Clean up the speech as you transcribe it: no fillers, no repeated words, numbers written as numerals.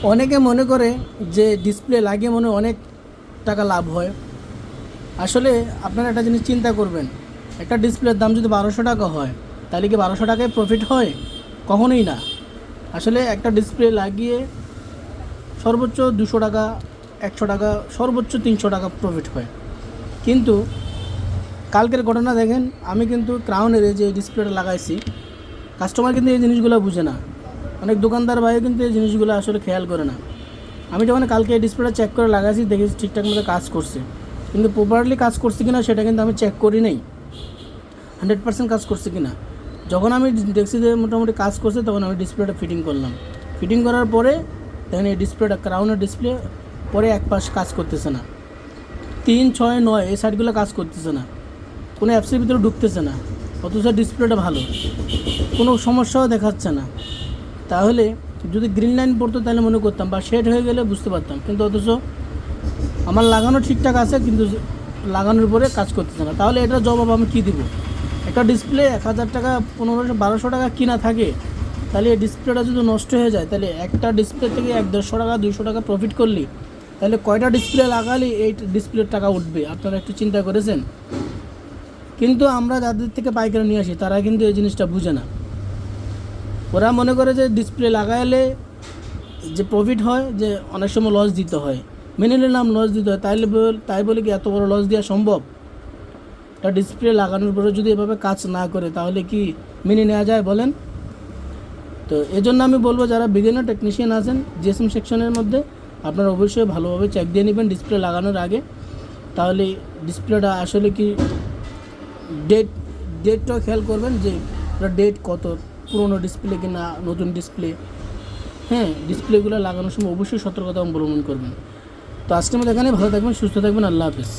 অনেকে মনে করে যে ডিসপ্লে লাগিয়ে মনে অনেক টাকা লাভ হয়। আসলে আপনারা একটা জিনিস চিন্তা করবেন, একটা ডিসপ্লের দাম যদি 1200 টাকা হয় তাহলে কি 1200 টাকায় প্রফিট হয়? কখনোই না। আসলে একটা ডিসপ্লে লাগিয়ে সর্বোচ্চ 200 টাকা, 100 টাকা, সর্বোচ্চ 300 টাকা প্রফিট হয়। কিন্তু কালকের ঘটনা দেখেন, আমি কিন্তু ক্রাউনের যে ডিসপ্লেটা লাগাইছি, কাস্টমার কিন্তু এই জিনিসগুলো বুঝে না। অনেক দোকানদার ভাইও কিন্তু এই জিনিসগুলো আসলে খেয়াল করে না। আমি যখন কালকে এই ডিসপ্লেটা চেক করে লাগাইছি, দেখেছি ঠিকঠাক মতো কাজ করছে, কিন্তু প্রপারলি কাজ করছে কিনা সেটা কিন্তু আমি চেক করি নাই 100% কাজ করছে কিনা। যখন আমি দেখছি যে মোটামুটি কাজ করছে, তখন আমি ডিসপ্লেটা ফিটিং করলাম। ফিটিং করার পরে দেখেন এই ডিসপ্লেটা, ক্রাউনের ডিসপ্লে, পরে এক পাশ কাজ করতেছে না, 3, 6, 9 এই সাইডগুলো কাজ করতেছে না, কোনো অ্যাপসের ভিতরে ঢুকতেছে না, অথচ ডিসপ্লেটা ভালো, কোনো সমস্যাও দেখাচ্ছে না। তাহলে যদি গ্রিন লাইন পড়তো তাহলে মনে করতাম, বা শেড হয়ে গেলে বুঝতে পারতাম, কিন্তু অথচ আমার লাগানো ঠিকঠাক আছে, কিন্তু লাগানোর পরে কাজ করতেছে না। তাহলে এটা জবাব আমি কী দিব? একটা ডিসপ্লে 1000 টাকা, 1500, 1200 টাকা কিনা থাকে, তাহলে এই ডিসপ্লেটা যদি নষ্ট হয়ে যায়, তাহলে একটা ডিসপ্লে থেকে 100-150 টাকা, 200 টাকা প্রফিট করলি, তাহলে কয়টা ডিসপ্লে লাগালে এই ডিসপ্লের টাকা উঠবে? আপনারা একটু চিন্তা করেছেন? কিন্তু আমরা যাদের থেকে পাইকারি নিয়ে আসি, তারা কিন্তু এই জিনিসটা বুঝে না। ওরা মনে করে যে ডিসপ্লে লাগাইলে যে প্রফিট হয়, যে অনেক সময় লস দিতে হয়, মেনে নিলাম লস দিতে হয়, তাই বলে কি এত বড় লস দেওয়া সম্ভব? একটা ডিসপ্লে লাগানোর পরে যদি এভাবে কাজ না করে, তাহলে কি মেনে নেওয়া যায় বলেন? তো এজন্য আমি বলবো, যারা বিগিনার টেকনিশিয়ান আছেন জিএসএম সেকশনের মধ্যে, আপনারা অবশ্যই ভালোভাবে চেক দিয়ে নেবেন ডিসপ্লে লাগানোর আগে। তাহলে ডিসপ্লেটা আসলে কি ডেটটাও খেয়াল করবেন, যে ডেট কত, পুরনো ডিসপ্লে কি না নতুন ডিসপ্লে। হ্যাঁ, ডিসপ্লেগুলো লাগানোর সময় অবশ্যই সতর্কতা অবলম্বন করবেন। তো আজকের মতো এখানে, ভালো থাকবেন, সুস্থ থাকবেন, আল্লাহ হাফেজ।